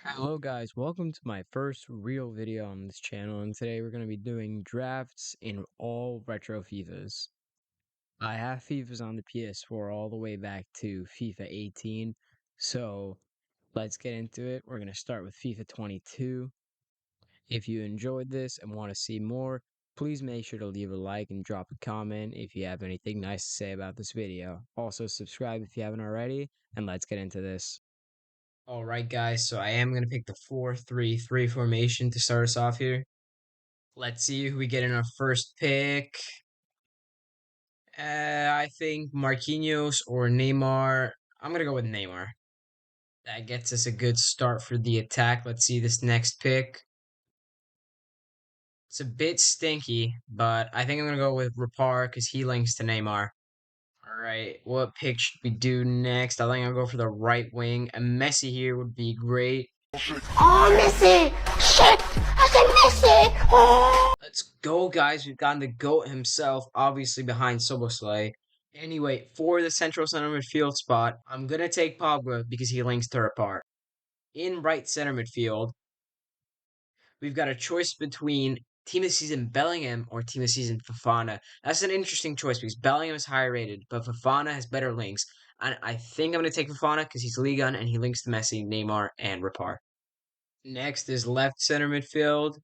Hello guys, welcome to my first real video on this channel, and today we're going to be doing drafts in all retro FIFAs. I have FIFAs on the PS4 all the way back to FIFA 18, so let's get into it. We're going to start with FIFA 22. If you enjoyed this and want to see more, please make sure to leave a like and drop a comment if you have anything nice to say about this video. Also subscribe if you haven't already, and let's get into this. All right, guys, so I am going to pick the 4-3-3 formation to start us off here. Let's see who we get in our first pick. I think Marquinhos or Neymar. I'm going to go with Neymar. That gets us a good start for the attack. Let's see this next pick. It's a bit stinky, but I think I'm going to go with Rapar because he links to Neymar. All right, what pick should we do next? I think I'll go for the right wing. A Messi here would be great. Oh, Messi! Shit! I said Messi! Oh! Let's go, guys. We've gotten the GOAT himself, obviously behind Soboslay. Anyway, for the central center midfield spot, I'm going to take Pogba because he links to Rapar. In right center midfield, we've got a choice between Team of the Season Bellingham or Team of the Season Fofana. That's an interesting choice because Bellingham is higher rated, but Fofana has better links. And I think I'm going to take Fofana because he's Ligue 1 and he links to Messi, Neymar, and Rapar. Next is left center midfield.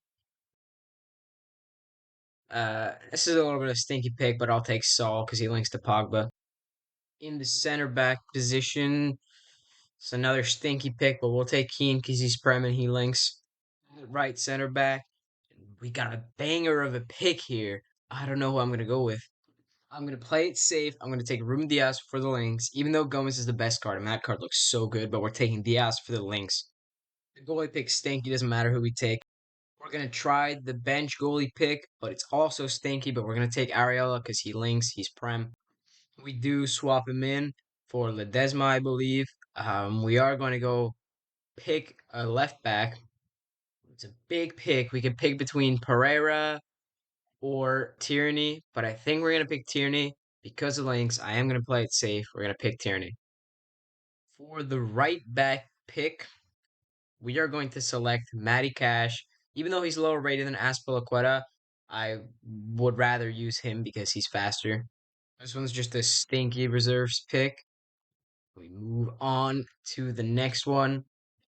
This is a little bit of a stinky pick, but I'll take Saul because he links to Pogba. In the center back position, it's another stinky pick, but we'll take Keane because he's Prem and he links. Right center back, we got a banger of a pick here. I don't know who I'm going to go with. I'm going to play it safe. I'm going to take Ruben Diaz for the links, even though Gomez is the best card. And that card looks so good, but we're taking Diaz for the links. The goalie pick stinky, doesn't matter who we take. We're going to try the bench goalie pick, but it's also stinky, but we're going to take Ariella because he links, he's Prem. We do swap him in for Ledesma, I believe. We are going to go pick a left back. It's a big pick. We can pick between Pereira or Tierney, but I think we're going to pick Tierney because of links. I am going to play it safe. We're going to pick Tierney. For the right back pick, we are going to select Matty Cash. Even though he's lower rated than Aspilicueta, I would rather use him because he's faster. This one's just a stinky reserves pick. We move on to the next one.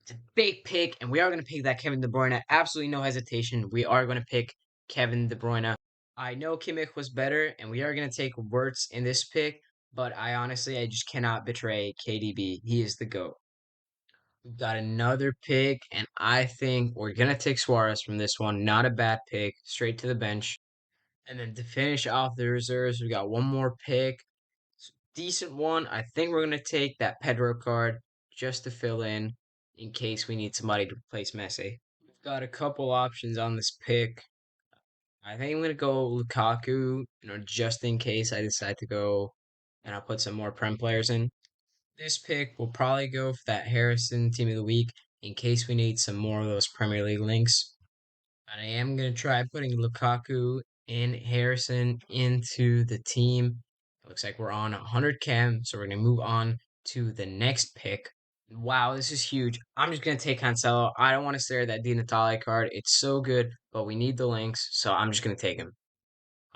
It's a big pick, and we are going to pick that Kevin De Bruyne. Absolutely no hesitation. We are going to pick Kevin De Bruyne. I know Kimmich was better, and we are going to take Wirtz in this pick, but I just cannot betray KDB. He is the GOAT. We've got another pick, and I think we're going to take Suarez from this one. Not a bad pick. Straight to the bench. And then to finish off the reserves, we got one more pick. Decent one. I think we're going to take that Pedro card just to fill in case we need somebody to replace Messi. We've got a couple options on this pick. I think I'm going to go Lukaku, just in case I decide to go and I'll put some more Prem players in. This pick will probably go for that Harrison Team of the Week in case we need some more of those Premier League links. And I am going to try putting Lukaku and Harrison into the team. It looks like we're on 100 chem, so we're going to move on to the next pick. Wow, this is huge. I'm just going to take Cancelo. I don't want to stare at that Di Natale card. It's so good, but we need the links, so I'm just going to take him.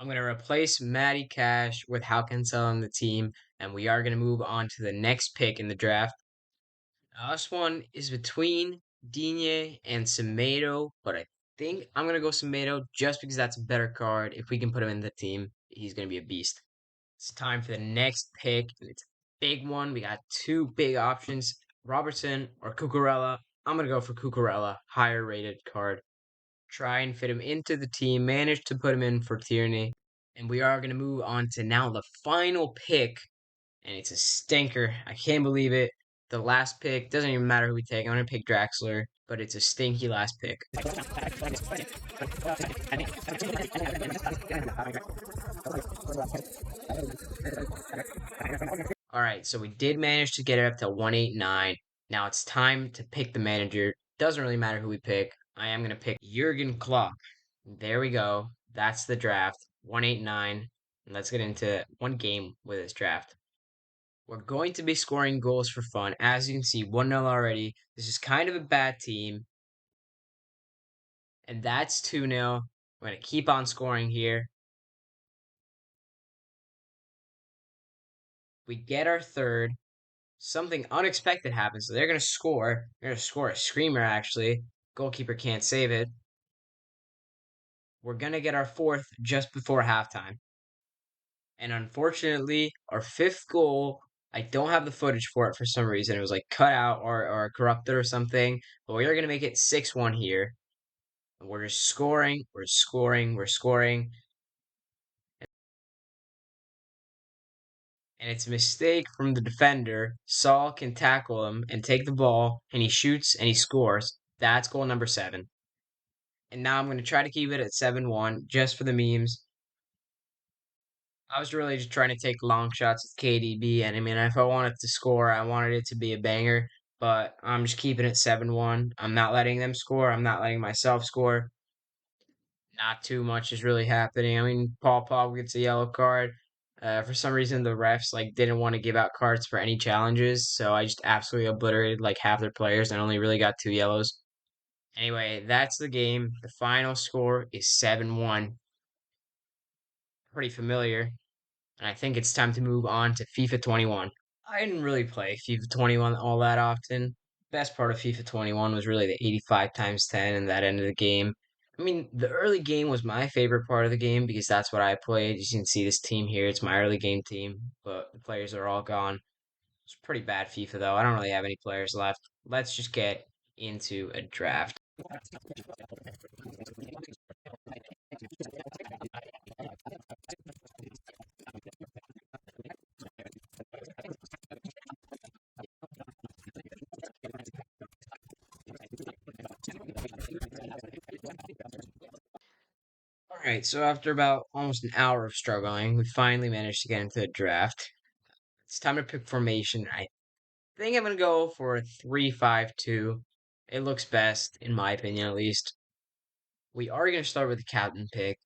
I'm going to replace Matty Cash with Hal Cancelo on the team, and we are going to move on to the next pick in the draft. Now, this one is between Digne and Semedo, but I think I'm going to go Semedo just because that's a better card. If we can put him in the team, he's going to be a beast. It's time for the next pick, and it's a big one. We got two big options, Robertson or Cucurella. I'm going to go for Cucurella, higher rated card. Try and fit him into the team, manage to put him in for Tierney. And we are going to move on to now the final pick, and it's a stinker. I can't believe it. The last pick doesn't even matter who we take. I'm going to pick Draxler, but it's a stinky last pick. All right, so we did manage to get it up to 189. Now it's time to pick the manager. Doesn't really matter who we pick. I am going to pick Jurgen Klopp. There we go. That's the draft. 189. And let's get into one game with this draft. We're going to be scoring goals for fun. As you can see, 1-0 already. This is kind of a bad team, and that's 2-0. We're going to keep on scoring here. We get our third. Something unexpected happens. So they're going to score. They're going to score a screamer, actually. Goalkeeper can't save it. We're going to get our fourth just before halftime. And unfortunately, our fifth goal, I don't have the footage for it for some reason. It was like cut out or corrupted or something. But we are going to make it 6-1 here. And we're just scoring. We're scoring. We're scoring. And it's a mistake from the defender. Saul can tackle him and take the ball, and he shoots and he scores. That's goal number 7. And now I'm going to try to keep it at 7-1 just for the memes. I was really just trying to take long shots with KDB, and I mean, if I wanted to score, I wanted it to be a banger, but I'm just keeping it 7-1. I'm not letting them score. I'm not letting myself score. Not too much is really happening. I mean, Paul Pogba gets a yellow card. For some reason, the refs like didn't want to give out cards for any challenges, so I just absolutely obliterated like half their players and only really got 2 yellows. Anyway, that's the game. The final score is 7-1. Pretty familiar, and I think it's time to move on to FIFA 21. I didn't really play FIFA 21 all that often. Best part of FIFA 21 was really the 85 times 10 and that end of the game. I mean, the early game was my favorite part of the game because that's what I played. You can see this team here. It's my early game team, but the players are all gone. It's pretty bad FIFA, though. I don't really have any players left. Let's just get into a draft. All right, so after about almost an hour of struggling, we finally managed to get into the draft. It's time to pick formation. I think I'm gonna go for a 3-5-2. It looks best, in my opinion at least. We are gonna start with the captain pick.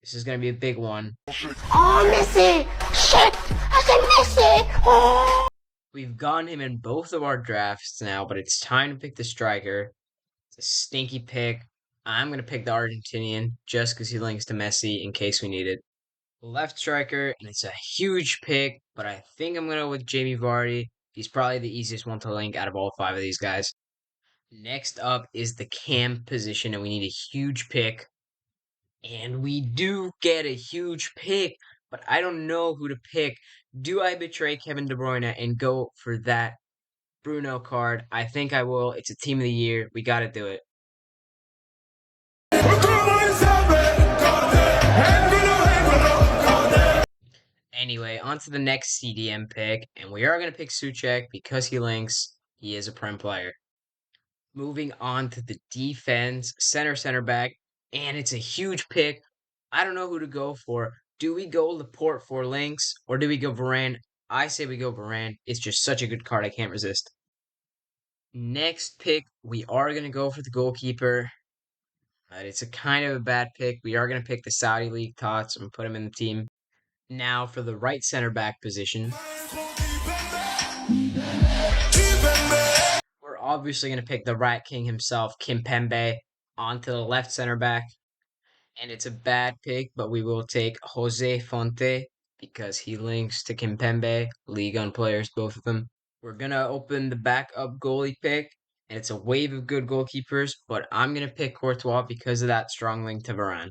This is gonna be a big one. Oh, Missy! Shit! I said Missy! Oh! We've gotten him in both of our drafts now, but it's time to pick the striker. It's a stinky pick. I'm gonna pick the Argentinian just because he links to Messi in case we need it. Left striker, and it's a huge pick, but I think I'm gonna go with Jamie Vardy. He's probably the easiest one to link out of all 5 of these guys. Next up is the cam position, and we need a huge pick. And we do get a huge pick, but I don't know who to pick. Do I betray Kevin De Bruyne and go for that Bruno card? I think I will. It's a team of the year. We got to do it. Anyway, on to the next CDM pick, and we are going to pick Suchek because he links. He is a Prem player. Moving on to the defense, center back, and it's a huge pick. I don't know who to go for. Do we go Laporte for links or do we go Varane? I say we go Varane. It's just such a good card. I can't resist. Next pick, we are going to go for the goalkeeper. It's a kind of a bad pick. We are going to pick the Saudi League Tots and put him in the team. Now for the right center back position. We're obviously going to pick the Rat King himself, Kimpembe, onto the left center back. And it's a bad pick, but we will take Jose Fonte because he links to Kimpembe, League on players, both of them. We're going to open the backup goalie pick, and it's a wave of good goalkeepers, but I'm going to pick Courtois because of that strong link to Varane.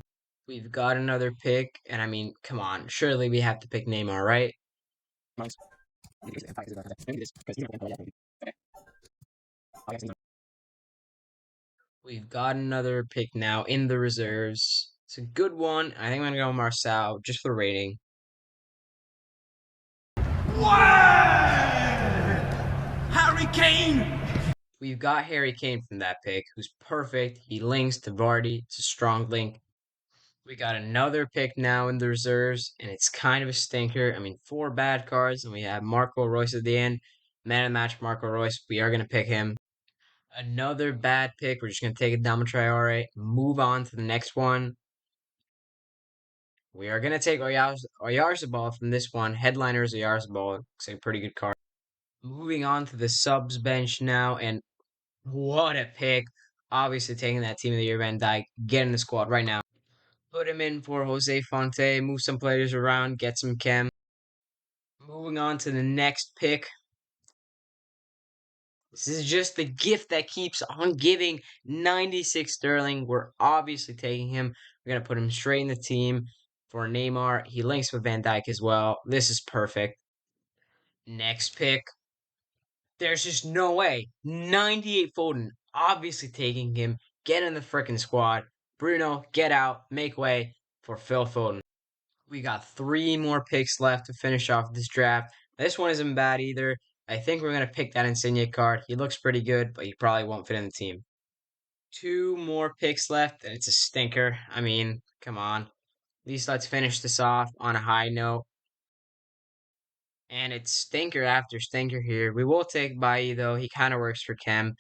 We've got another pick, and I mean, come on, surely we have to pick Neymar, right? We've got another pick now in the reserves. It's a good one. I think I'm going to go Marcel just for rating. Harry Kane! We've got Harry Kane from that pick, who's perfect. He links to Vardy. It's a strong link. We got another pick now in the reserves, and it's kind of a stinker. I mean, 4 bad cards, and we have Marco Reus at the end. Man of the match, Marco Reus. We are going to pick him. Another bad pick. We're just going to take a Dama Traore, move on to the next one. We are going to take Oyarzabal from this one. Headliners Oyarzabal. It's a pretty good card. Moving on to the subs bench now, and What a pick. Obviously taking that team of the year, Van Dyke. Get in the squad right now. Put him in for Jose Fonte. Move some players around. Get some chem. Moving on to the next pick. This is just the gift that keeps on giving. 96 Sterling. We're obviously taking him. We're going to put him straight in the team for Neymar. He links with Van Dyke as well. This is perfect. Next pick. There's just no way. 98 Foden. Obviously taking him. Get in the freaking squad. Bruno, get out. Make way for Phil Foden. We got three more picks left to finish off this draft. This one isn't bad either. I think we're going to pick that Insigne card. He looks pretty good, but he probably won't fit in the team. Two more picks left, and it's a stinker. I mean, come on. At least let's finish this off on a high note. And it's stinker after stinker here. We will take Bailly, though. He kind of works for Chem.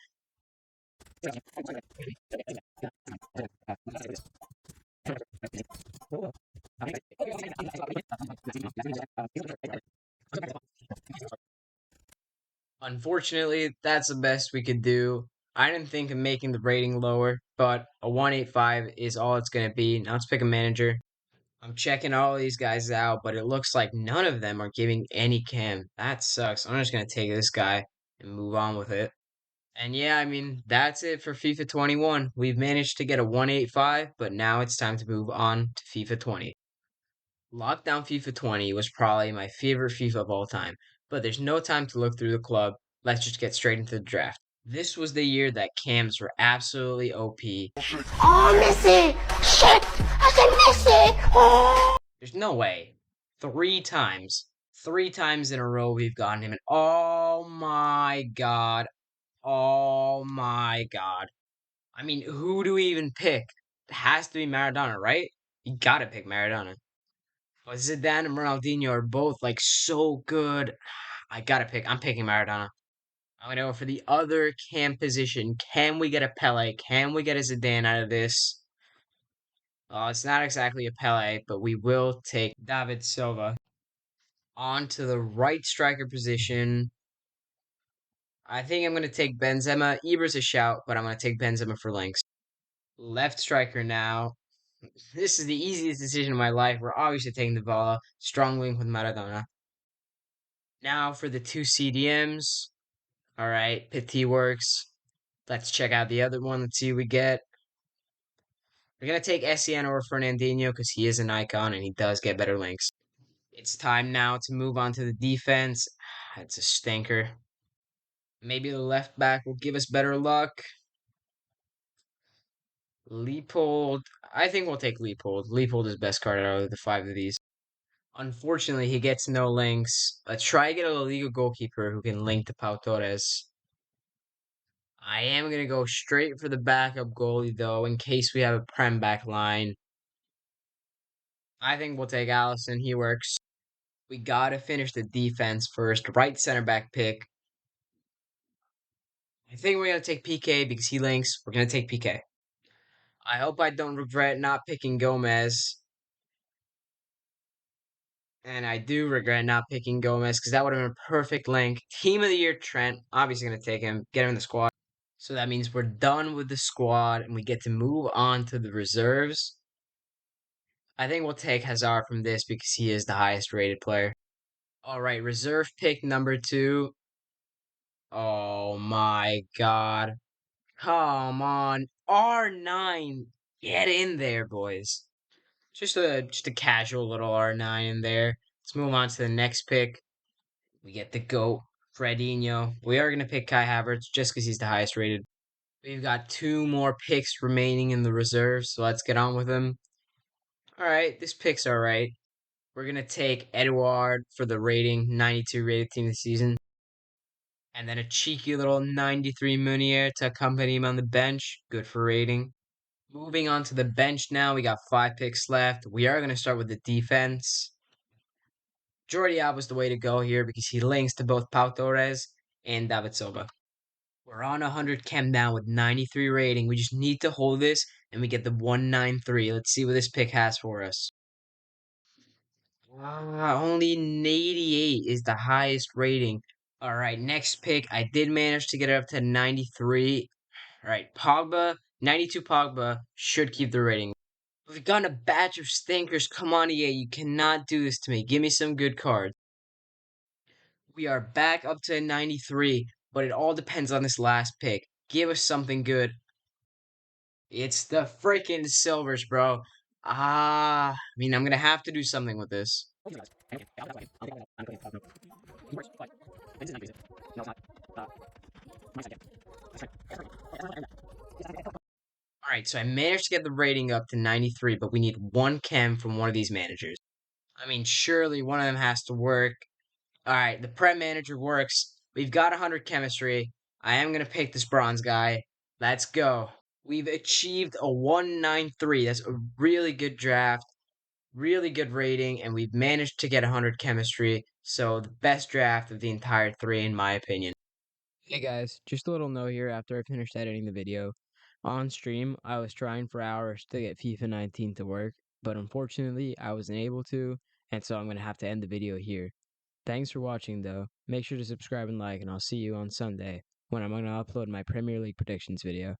Unfortunately, that's the best we could do. I didn't think of making the rating lower, but a 185 is all it's going to be. Now let's pick a manager. I'm checking all these guys out, but it looks like none of them are giving any chem. That sucks. I'm just going to take this guy and move on with it. And yeah, I mean, that's it for FIFA 21. We've managed to get a 185, but now it's time to move on to FIFA 20. Lockdown FIFA 20 was probably my favorite FIFA of all time, but there's no time to look through the club. Let's just get straight into the draft. This was the year that cams were absolutely OP. Oh, Missy! Shit! I said Missy! Oh! There's no way. Three times in a row we've gotten him. And oh my god. Oh my god. I mean, who do we even pick? It has to be Maradona, right? You gotta pick Maradona. But Zidane and Ronaldinho are both like so good. I'm picking Maradona. I'm gonna go for the other cam position. Can we get a Pele? Can we get a Zidane out of this? It's not exactly a Pele, but we will take David Silva. On to the right striker position. I think I'm gonna take Benzema. Ibra's a shout, but I'm gonna take Benzema for links. Left striker now. This is the easiest decision of my life. We're obviously taking the Vala. Strong link with Maradona. Now for the two CDMs. All right, Petit works. Let's check out the other one. Let's see what we get. We're going to take Essien over Fernandinho because he is an icon and he does get better links. It's time now to move on to the defense. It's a stinker. Maybe the left back will give us better luck. Leopold. I think we'll take Leopold. Leopold is best card out of the five of these. Unfortunately, he gets no links. Let's try to get a La Liga goalkeeper who can link to Pau Torres. I am going to go straight for the backup goalie, though, in case we have a Prem back line. I think we'll take Allison. He works. We got to finish the defense first. Right center back pick. I think we're going to take PK because he links. We're going to take PK. I hope I don't regret not picking Gomez. And I do regret not picking Gomez because that would have been a perfect link. Team of the year, Trent. Obviously going to take him. Get him in the squad. So that means we're done with the squad and we get to move on to the reserves. I think we'll take Hazard from this because he is the highest rated player. All right, reserve pick number 2. Oh my god. Come on. R9. Get in there, boys. Just a casual little R9 in there. Let's move on to the next pick. We get the GOAT, Fredinho. We are going to pick Kai Havertz just because he's the highest rated. We've got 2 more picks remaining in the reserves, so let's get on with them. All right, this pick's all right. We're going to take Edouard for the rating, 92 rated team this season. And then a cheeky little 93 Meunier to accompany him on the bench. Good for rating. Moving on to the bench now. We got 5 picks left. We are going to start with the defense. Jordi Alba's the way to go here because he links to both Pau Torres and David Silva. We're on 100 chem now with 93 rating. We just need to hold this and we get the 193. Let's see what this pick has for us. Only 88 is the highest rating. All right, next pick. I did manage to get it up to 93. All right, Pogba, 92 Pogba should keep the rating. We've gotten a batch of stinkers. Come on, EA, you cannot do this to me. Give me some good cards. We are back up to 93, but it all depends on this last pick. Give us something good. It's the freaking silvers, bro. I mean, I'm gonna have to do something with this. All right, so I managed to get the rating up to 93, but we need one chem from one of these managers. I mean, surely one of them has to work. All right, the prep manager works. We've got 100 chemistry. I am going to pick this bronze guy. Let's go. We've achieved a 193. That's a really good draft, really good rating, and we've managed to get 100 chemistry. So, the best draft of the entire three, in my opinion. Hey guys, just a little note here after I finished editing the video. On stream, I was trying for hours to get FIFA 19 to work, but unfortunately, I wasn't able to, and so I'm going to have to end the video here. Thanks for watching though. Make sure to subscribe and like, and I'll see you on Sunday when I'm going to upload my Premier League predictions video.